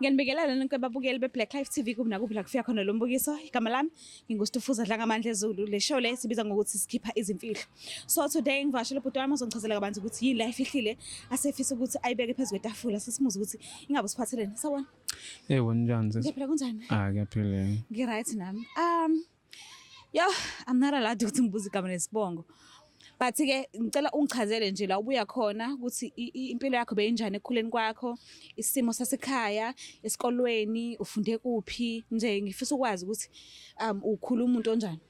Ngiyanibingelela nonke ababukeli be-Black Life TV kuphi nakuphi la kufika khona lo mbukiso. Igama lami nginguStufuza Dlangamandla Zulu. Le show le sibiza ngokuthi sikhipha izimfihlo. So today ngivashele ubhuti wami ozongichazela kabanzi ukuthi yini la ifihlile asefisa ukuthi ayibeke phezu kwetafula sesimuze ukuthi ingabe siphathelene. Sawona. Yebo njani sis? Ngiyaphila kunjani? Kuyaphila. Ngi-right nami. Yo, I'm not allowed ukuthi ngibuze igama nesibongo. But-ke ngicela ungichazele nje la ubuya khona ukuthi impilo yakho beyinjani ekukhuleni kwakho, isimo sasekhaya, esikolweni, ufunde kuphi, nje ngifisa ukwazi ukuthi ukhula umuntu onjani.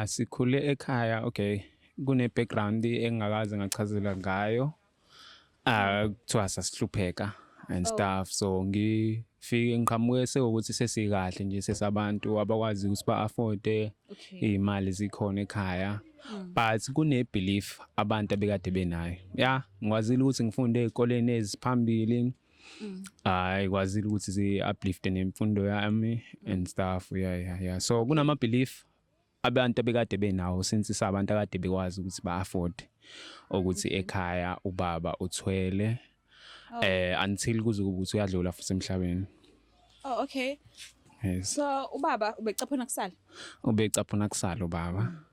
Sikhule ekhaya, okay. Kune background engingakaze ngachazela ngayo. Kuthiwa sasihlupheka and stuff. So ngifike ngiqhamuke sekuthi sesikahle nje sesabantu abakwazi ukuthi ba-afford izimali zikhona ekhaya. But kune belief abantu abekade benayo. Yeah, ngikwazile ukuthi ngifunde ezikoleni eziphambili. Ngikwazile ukuthi zi-uplift nemfundo yami and stuff. Yeah. So kunama belief abantu abekade benawo since sabantu akade bekwazi ukuthi ba-afford ukuthi ekhaya ubaba uthwele until kuze kube uthi uyadlula futhi emhlabeni. Oh, okay. Yes. So ubaba ubecaphuna kusala? Ubecaphuna kusala ubaba.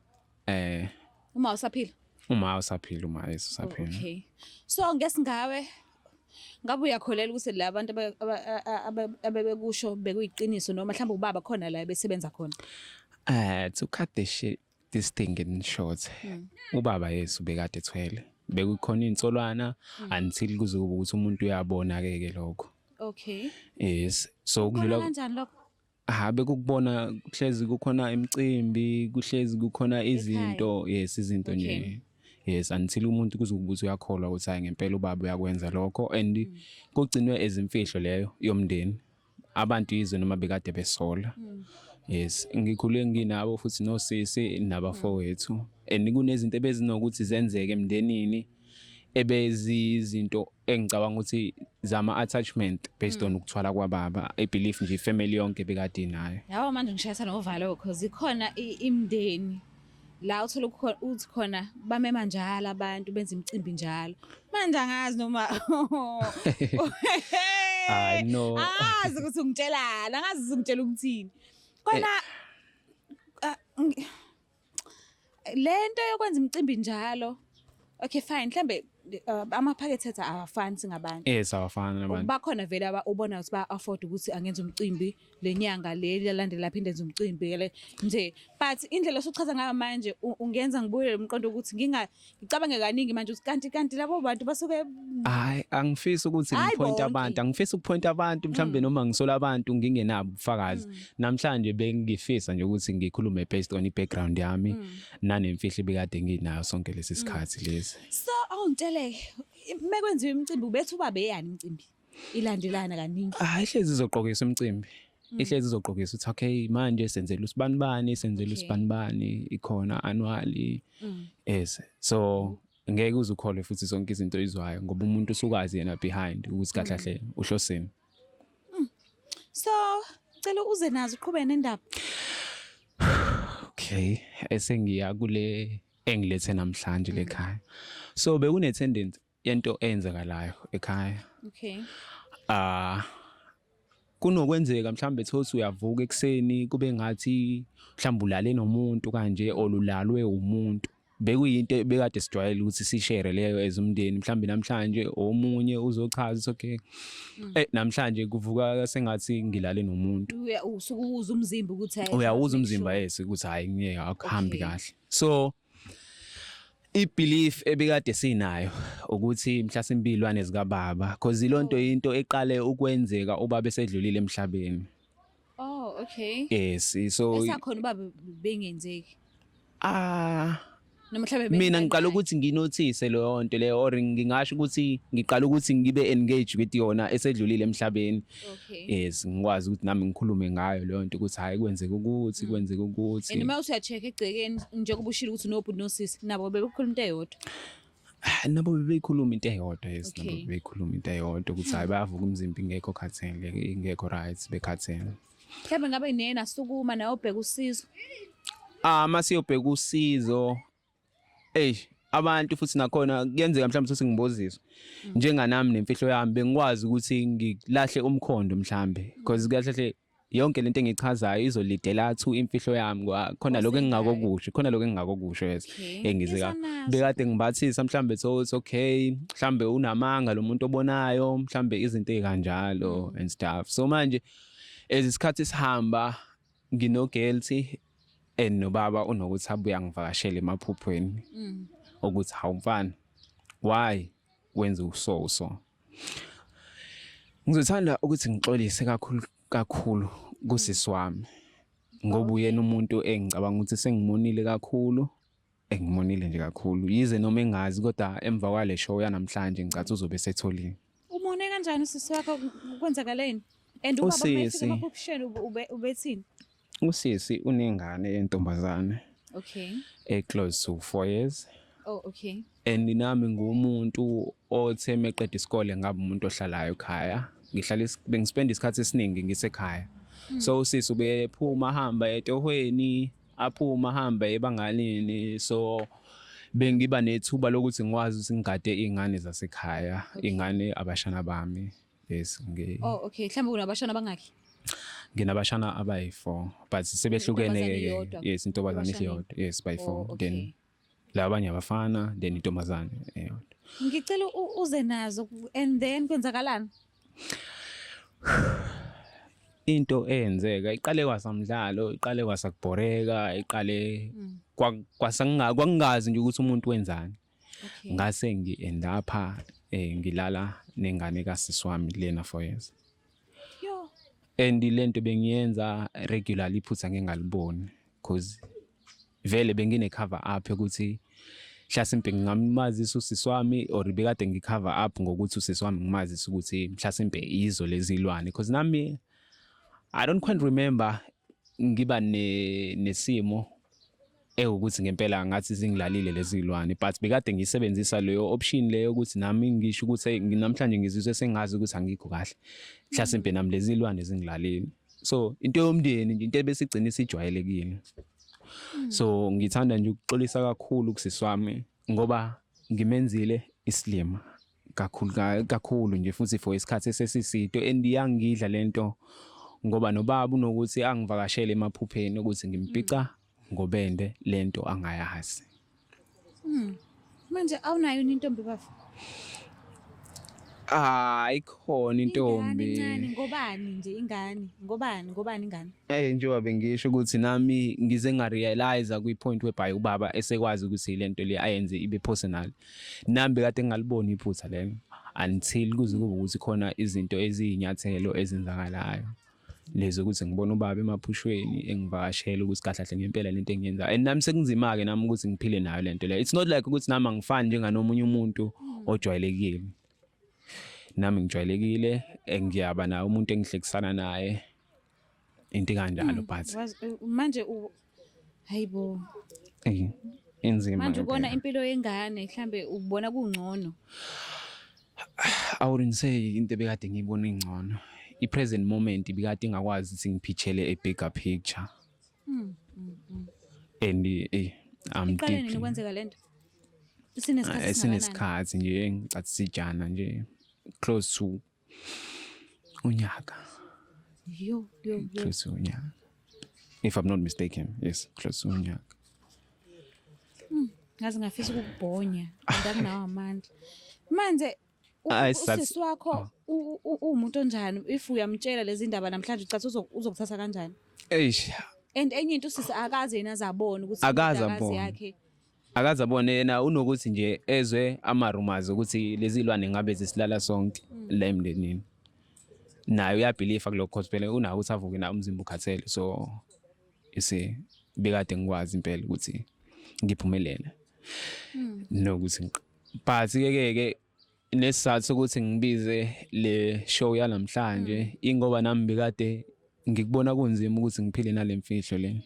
Uma usaphila? Uma usaphila. Okay. So ngabe uyakholela ukuthi la bantu abebekusho bekuyiqiniso noma mhlawumbe ubaba khona la besebenza khona? To cut this thing in short. Ubaba yes ubekade ethwele. Bekukhona insolwana until kuze kube ukuthi umuntu uyabona ke lokho. Okay. Yes. So kudlula kanjani lokho? Bekukubona kuhlezi kukhona imicimbi, kuhlezi kukhona izinto, yes izinto nje. Yes, until umuntu kuzokubuza uyakholwa ukuthi hayi ngempela ubaba uyakwenza lokho and kugcinwe ezimfihlo leyo yomndeni. Abantu izwe noma bekade besola. Yes, ngikhule nginabo futhi nosisi nabafowethu. And kunezinto ebezinokuthi zenzeke emndenini ebezizinto engicabanga ukuthi zama attachment based on ukuthwala kwababa. I believe nje family yonke bekade inayo. Yabo manje ngishayisa novalo because ikhona imndeni la uthola uthi khona bamema njalo abantu benza imicimbi njalo. Manje angazi noma I know. Angazi ukuthi ungitshelana, angazi ungitshela ukuthini. Khona lento yokwenza imicimbi njalo. Okay fine, mhlambe amaphakethe ethu awafani singabantu. Yes, awafani nabantu. Bakhona vele ubona ukuthi ba-afford ukuthi angenza umcimbi lenyanga le yalandela lapha indenza umcimbi le nje. But indlela sochaza ngayo manje ungenza ngibuyele umqondo ukuthi ngicabange kaningi manje ukuthi kanti labo bantu basuke hayi angifisi ukuthi ngipoint abantu, angifisi ukupoint abantu mhlambe noma ngisola abantu ngingenabo ubufakazi. Namhlanje bengifisa nje ukuthi ngikhulume based on i-background yami nanemfihlo bekade nginayo sonke lesi sikhathi lesi. So awungitshele mekwenziwe imicimbi ubethu ubaba eyani imicimbi ilandelana kaningi. Ihlezi izogqokisa imicimbi. Ihlezi izogqokisa ukuthi okay manje senzele usibanibani, ikhona annually. Yes. So ngeke uzukhole futhi zonke izinto izwayo ngoba umuntu usukazi yena behind ukuthi kahle uhloseni. So cela uze nazo uqhubeke nendaba. Okay, esengiya kule engilethe namhlanje lekhaya. So bekune attendance yento eyenzakalayo ekhaya. Okay. Kunokwenzeka mhlambe thothi uyavuka ekseni kube ngathi mhlambe ulale nomuntu kanje olulalwe umuntu. Bekuyinto bekade sijwayele ukuthi sishare leyo ezumndeni mhlambe namhlanje omunye uzochaza okay. Namhlanje kuvuka sengathi ngilale nomuntu. Usuku uza umzimba ukuthi hayi. Uyawuza umzimba yes ukuthi hayi ngeke akuhambi kahle. So i-belief ebekade sinayo ukuthi mhlasimbe impilwane zikababa because ilonto into eqale ukwenzeka ubaba esedlulile emhlabeni. Oh, okay. Yes, so esakhona ubaba bengenzeki. Mina ngiqala ukuthi nginothise leyo nto leyo or ngingasho ukuthi ngiqala ukuthi ngibe engage with yona esedlulile emhlabeni. Okay. Yes, ngikwazi ukuthi nami ngikhulume ngayo leyo nto ukuthi hayi kwenzeka ukuthi. And uma usuya-check egcekeni njengoba ushilo ukuthi nobhuti nosisi nabo bebekhuluma into eyodwa. Nabo bebeyikhuluma into eyodwa yes, nabo bebeyikhuluma into eyodwa ukuthi hayi bayavuka umzimba ingekho khathele, ingekho right bekhathele. Mhlawumbe ngabe nena sukuma nawe ubheka usizo. Masiyobheka usizo abantu futhi nakhona kuyenzeka mhlawumbe ukuthi ngiboziswe njenganami nemfihlo yami bengikwazi ukuthi ngilahle umkhondo mhlawumbe because kahle yonke lento engichazayo izolidela thu imfihlo yami khona lokho engingakokusho khona lokho engingakokusho yes engizeka bekade ngibathisa mhlawumbe thothi okay mhlawumbe unamanga lo muntu obonayo mhlawumbe izinto ezikanjalo and stuff so manje isikhathi sihamba ngino guilty and nobaba unokuthi abuya ngivakashele emaphuphweni ukuthi hawu mfana why wenza uso ngizothanda ukuthi ngixolise kakhulu kusisi wami ngoba uyena umuntu engicabanga ukuthi sengimonile kakhulu engimonile nje kakhulu yize noma engazi kodwa emva kwale show yanamhlanje ngicathi uzobe setholile umone kanjani usisi wakho kwenzakaleni and ubaba mefika emaphupheni ubethini usisi unengane yentombazane okay close to 4 years oh okay and nami ngumuntu othe meqeda isikole ngabe umuntu ohlalayo ekhaya ngihlala bengispend isikhathi esiningi ngisekhaya so usisi ubephuma hamba etohweni aphuma hamba ebangalini so bengiba nethuba lokuthi ngikwazi ukuthi ngigade izingane zasekhaya ingane abashana bami yes oh okay mhlawumbe unabashana bangaki nginabashana abayi4 but sebehlukene yes intobazane iyodwa yes by 4 then labanye abafana then intombazane eyodwa ngicela uze nazo and then kwenzakalani into eyenzeka iqale kwasamdlalo iqale kwasakubhoreka iqale kwasangazi nje ukuthi umuntu wenzani ngase ngiend apha ngilala nengane kasisi wami lena 4 years yo and lento bengiyenza regularly iphutha ngingaliboni because vele bengine cover up ukuthi mhlasimpe ngingamazisa usisi wami or bekade ngicover up ngokuthi usisi wami ngimazisa ukuthi mhlasimpe izo lezilwane because nami I don't quite remember ngiba nesimo ukuthi ngempela ngathi zingilalile lezilwane but bekade ngisebenzisa leyo option leyo ukuthi nami ngisho ukuthi namhlanje ngizizwe sengazi ukuthi angikho kahle mhlasimpe nami lezilwane zingilalile so into yomndeni nje into ebesigcina sijwayelekile so ngithanda nje ukuxolisa kakhulu kusisi wami ngoba ngimenzile islima kakhulu nje futhi for isikhathi esesisito andiyangidla lento ngoba nobaba unokuthi angivakashele emaphupheni ukuthi ngimpica ngobende lento angayazi manje awunayo intombi bafu ayikhona intombi ngobani nje ingane ngobani ingane njengoba bengisho ukuthi nami ngize ngarealize kwipoint whereby ubaba esekwazi ukuthi lento le ayenze ibe personal nami bekade ngingaliboni iphutha lelo until kuze kube ukuthi khona izinto eziyizinyathelo ezenzakalayo lezo ukuthi ngibona ubaba emaphushweni engivakashela ukuthi kahle ngempela lento engiyenza and nami sekunzima ke nami ukuthi ngiphile nayo lento le it's not like ukuthi nami angifani njenganomunye umuntu ojwayelekile nami ngijwayelekile ngiyaba nayo umuntu engihlekisana naye into kanjalo but manje hayibo enzima manje ubona impilo yengane mhlambe ubona kungcono I wouldn't say into bekade ngiyibona ingcono i-present moment bekade ingakwazi ukuthi ngiphichele a bigger picture and I'm deep kwenzeka lento sinesikhathi nje ngicathi sijana nje close to unyaka yo close to unyaka if I'm not mistaken yes close to unyaka ngaze ngafisa ukubhonya nganawo amandla manje usisi wakho umuntu onjani if uyamtshela lezi ndaba namhlanje ucathi uzokuthatha kanjani and enye into usisi akaze yena azabona ukuthi akazi yakhe akazabona yena unokuthi nje ezwe amarumazi ukuthi lezilwane ngabe zisilala sonke la emndenini nayo uyabelieve kulokho phela unawo ukuthi avuke na umzimba ukhathele so ise bekade ngikwazi impela ukuthi ngiphumelele nokuthi but ke nesizathu sokuthi ngibize le show yanamhlanje ingoba nami bekade ngikubona kunzima ukuthi ngiphile nalemfihlo le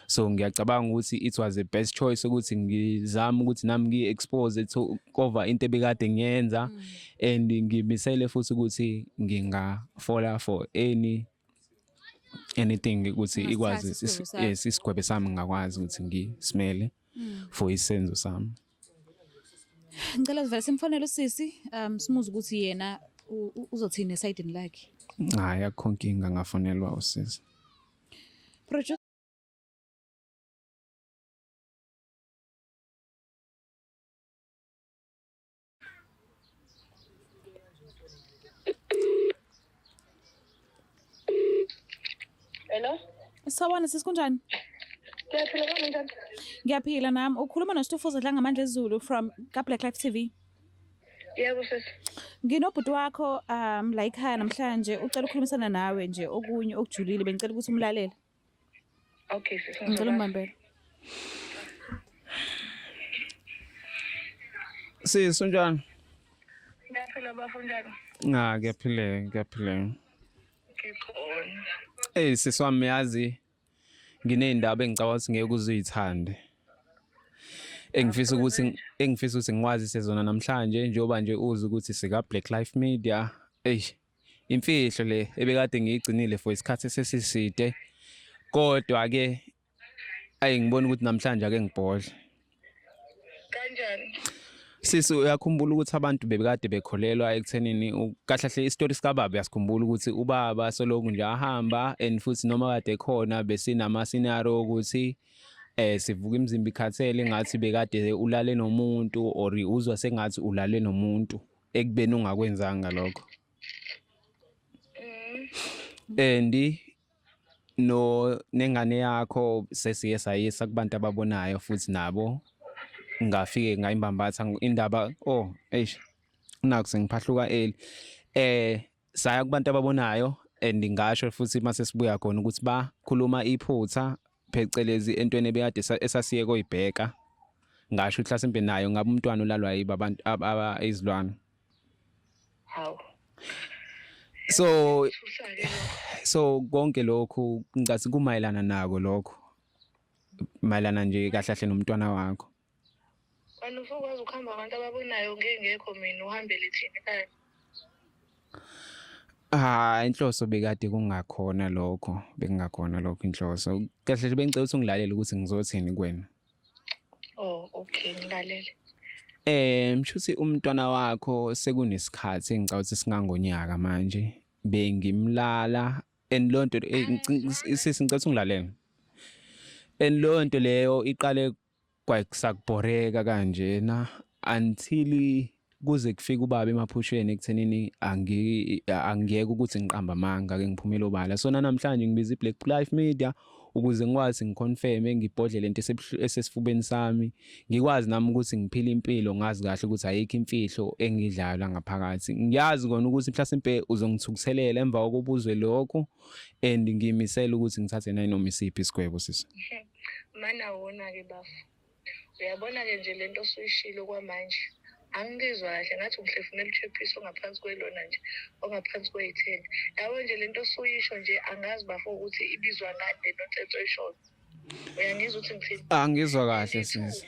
so ngiyacabanga ukuthi it was the best choice ukuthi ngizama ukuthi nami ngi-expose to cover into ebekade ngiyenza and ngimisele futhi ukuthi ngingafola for anything ukuthi ikwazi isigwebe sami ngakwazi ukuthi ngisimele for isenzo sami Ngicela vele simfonele usisi simuze ukuthi yena uzothini esayidini lakhe. Hayi akho nkinga ngafonelwa usisi. Producer Hello? Sawubona sisi kunjani? Ngiyaphila kanjani? Ngiyaphila nami. Ukhuluma noSitufuza la ngamandla ezulu from Black Life TV. Yebo sisi. Nginobhuti wakho la ekhaya namhlanje ucela ukukhulumisana nawe nje okunye okujulile bengicela ukuthi umlalele. Okay sisi. Ngicela umbambele. Sisi unjani? Ngiyaphila bafunjani? Ngiyaphila. Ngikhona. Sisi wami yazi nginey'ndaba engicabanga ukuthi ngeke uzuyithande. Engifisa ukuthi ngiwazise zona namhlanje njengoba nje uzi ukuthi sika Black Life Media. Imfihlo le ebekade ngiyigcinile for isikhathi esesiside. Kodwa ke ngibona ukuthi namhlanje ake ngibhodle. Kanjani? Sisi uyakhumbula ukuthi abantu bebekade bekholelwa ekuthenini kahle hle isitori sikababa yasikhumbula ukuthi ubaba soloku nje ahamba and futhi noma kade ekhona besinama scenario ukuthi sivuka imizimba ikhathele ngathi bekade ulale nomuntu or uzwa sengathi ulale nomuntu ekubeni ungakwenzanga lokho. And nengane yakho sesiye sayisa kubantu ababonayo futhi nabo ngafike ngayimbambatha indaba naku sengiphahluka saya kubantu ababonayo and ngisho futhi mase sibuya khona ukuthi bakhuluma iphutha phecelezi entweni ebekade esasiye koyibheka ngisho ukuthi mhlawumbe nayo ngabe umntwana ulalwa yiba abantu izilwane. Hawu. So konke lokho ngicathi kumayelana nako lokho mayelana nje kahle kahle nomntwana wakho. Wena ufukwazi ukuhamba abantu ababonayo ngekho mina uhambele thina ekhaya. Inhloso bekade kungakhona lokho bekungakhona lokho inhloso kahle nje bengicela ukuthi ungilalele ukuthi ngizothini kuwena. Oh okay ngilalele. Mshuthi umntwana wakho sekunesikhathi engicela ukuthi singangonyaka manje bengimlala and lonto sisicela ungilalele. And lonto leyo iqale kwakusakubhoreka kanjena until kuze kufike ubaba emaphusheni ekuthenini angiyeke ukuthi ngiqamba amanga ke ngiphumele obala. So namhlanje ngibiza iBlack Life Media ukuze ngikwazi ngiconfirm ngibhodle lento esesifubeni sami ngikwazi nami ukuthi ngiphile impilo ngazi kahle ukuthi ayikho imfihlo engidlayo la ngaphakathi. Ngiyazi kona ukuthi mhlawumbe uzongithukuthelela emva kokubuzwe lokho and ngimisela ukuthi ngithathe noma isiphi isigwebo sisi. Mana wona ke bafu. Uyabona ke nje lento osuyishilo kwamanje. Angizwa kahle ngathi ngihlefuna ichephiso ngaphansi kwelona nje ongaphansi kwe-10. Yabo nje lento osuyisho nje angazi bafo ukuthi ibizwa ngade nontetho eshona. Uyangizwa ukuthi ngithini? Angizwa kahle sisi.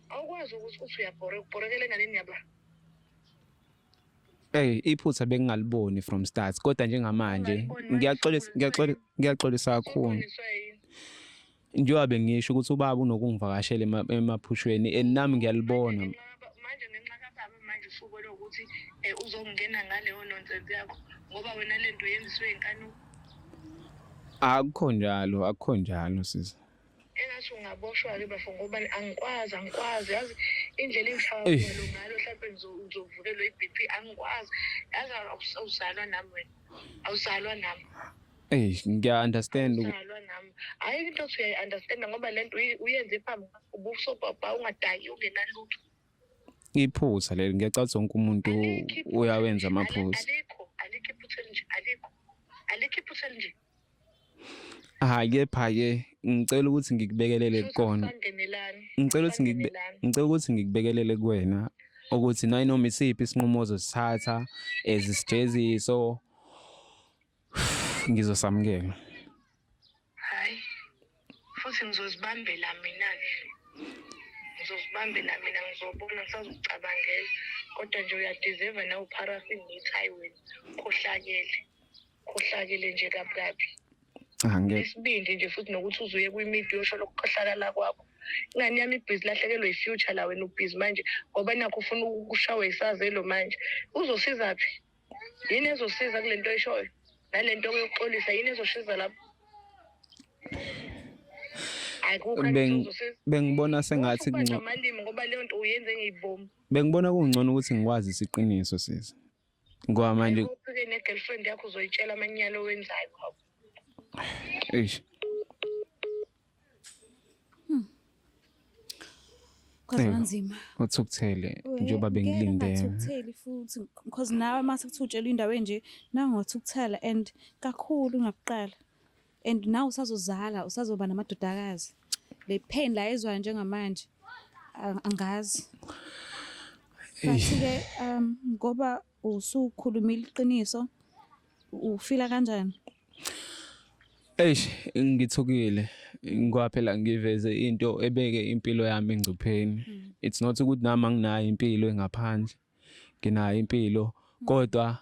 Awukwazi ukuthi uyabhorekele enganeni yaba. Iphutha bengingaliboni from start kodwa njengamanje ngiyaxolisa kakhulu. Njengoba bengisho ukuthi ubaba unokungivakashela emaphushweni and nami ngiyalibona. Manje ngenxa kababa manje usuke lokuthi uzongena ngaleyo nonsense yakho ngoba wena lento yenziswe inkanu. Akukho njalo sisi. Engathi ungaboshwa ke bafo ngoba angikwazi yazi indlela engishaya ngalo mhlawumbe ngizovukelwa iBP angikwazi yazi awusalwa nami wena awusalwa nami. Ngiya-understand Awusalwa nami hayi into othi uyayi-understand ngoba lento uyenze phambi ubusobhabha ungadayi ungenalutho. Iphutha leli ngiyacela zonke umuntu uyawenza amaphutha. Alikho iphutha nje alikho iphutha nje. Kepha-ke ngicela ukuthi ngikubekelele kukona. Ngicela ukuthi ngikubekelele kuwena ukuthi noma isiphi isinqumo ozosithatha ezisijeziso ngizosamukela. Hayi futhi ngizozibambela mina-ke. Ngizobona ngisazocabangela kodwa nje uyadeserve nawe uparafini nithayi wena khohlakele nje kabi. Isibindi nje futhi nokuthi uzuye kwimidiya osho lokukhohlakala kwakho ingane yami ibhizi lahlekelwe i-future la wena ubhizi manje ngoba nakho ufuna ukushawe isazelo manje uzosiza phi yini ezosiza kule nto eshoyo nalento yokuxolisa yini ezosiza lapho bengibona sengathi amalimi ngoba leyo nto uyenze ngiyibomba bengibona kungcono ukuthi ngikwazi isiqiniso sisi ngoba manje uphike ne-girlfriend yakho uzoyitshela amanyalo owenzayo eish Kanzima. uthukuthele njengoba bengilinde Uthukuthele futhi because nawe mase kuthutshela indawo enje nangothukuthela and kakhulu ngakuqala. And now usazozala usazoba namadodakazi. Le pain la ezwayo njengamanje angazi. Futhi-ke ngoba usukhulumile iqiniso ufila kanjani? eish ngithukile ngoba phela ngiveze into ebeke impilo yami engcupheni it's not ukuthi nami anginayo impilo engaphandle nginayo impilo kodwa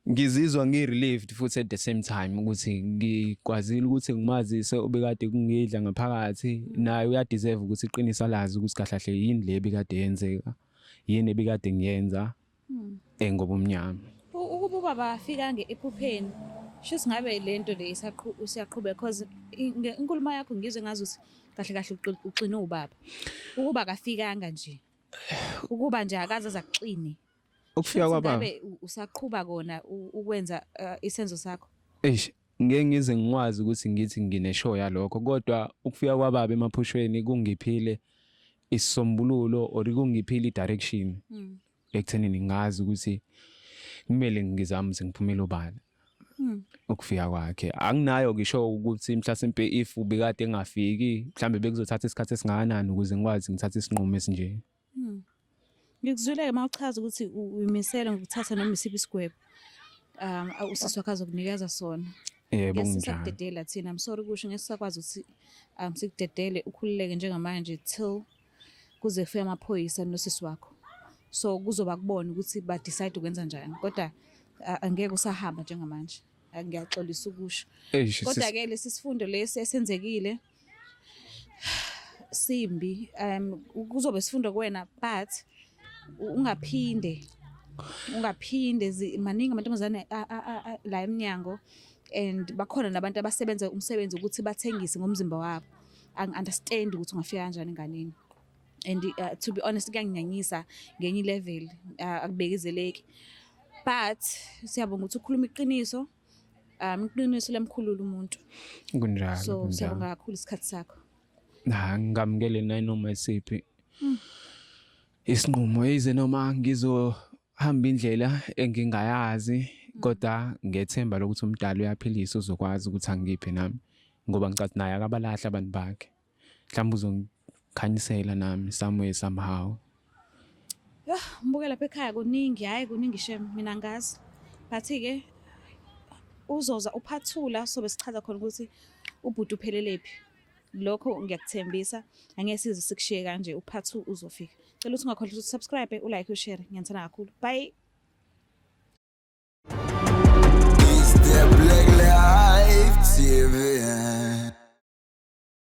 ngizizwa ngirelieved futhi at the same time ukuthi ngikwazile ukuthi ngimazise obekade kungidla ngaphakathi naye uyadeserve ukuthi iqiniso lazi ukuthi kahlahle yini le bekade yenzeka yini ebekade ngiyenza ngoba umnyama Ukuba ubaba afika ngeephupheni sho singabe lento le usiyaqhubeka because inkulumo yakho ngizwe ngazuthi kahle kahle uqine ubaba ukuba akafikanga nje ukuba nje akaze azakuxine ukufika kwababa ngabe usaqhubeka kona ukwenza isenzo sakho eish ngeke ngize ngikwazi ukuthi ngithi ngineshow yalokho kodwa ukufika kwababa emaphushweni kungiphile isombululo or kungiphile direction ekuthenini ngazi ukuthi kumele ngizame ukuthi ngiphumele obala ukufika kwakhe anginayo ngisho ukuthi mhlasimpe if ubekade engafiki mhlambe bekuzothatha isikhathi esingakanani ukuze ngikwazi ngithathe isinqumo esinje ngikuzwile mawuchaza ukuthi uyimisela ngokuthatha noma isiphi isigwebo usisi wakho azokunikeza sona yebo njalo ngisakudedela thina I'm sorry kusho ngesakwazi ukuthi sikudedele ukhululeke njengamanje till kuze kufike amaphoyisa nosisi wakho so kuzoba kubona ukuthi ba decide ukwenza njani kodwa angeke usahamba njengamanje ngiyaxolisa ukusho kodwa ke lesi sifundo lesi esenzekile simbi kuzobe sifundo kuwena but ungaphinde maningi amantombazane la eminyango and bakhona nabantu abasebenza umsebenzi ukuthi bathengise ngomzimba wabo understand ukuthi ungafika kanjani enganeni and to be honest kuyanginyanyisa ngenye level akubekezeleki but siyabonga ukuthi ukhuluma iqiniso iqiniso lemkhulula umuntu kunjalo so siyabonga kakhulu isikhathi sakho ngamukele noma isiphi isinqumo yize noma ngizohamba indlela engingayazi kodwa ngethemba lokuthi umdali uyaphilisa uzokwazi ukuthi angiphe nami ngoba ngicathi naye akabalahla abantu bakhe mhlawumbe uzongikhanyisela nami somewhere somehow mbukela lapha ekhaya kuningi shem mina ngazi but-ke uzoza uphathula sobe sichaza khona ukuthi ubhuti uphelelephi lokho ngiyakuthembisa angeke size sikushiye kanje uphathu uzofika cela ukuthi ungakhohlwa ukuthi subscribe ulike ushare ngiyathanda kakhulu bye It's the Black Life TV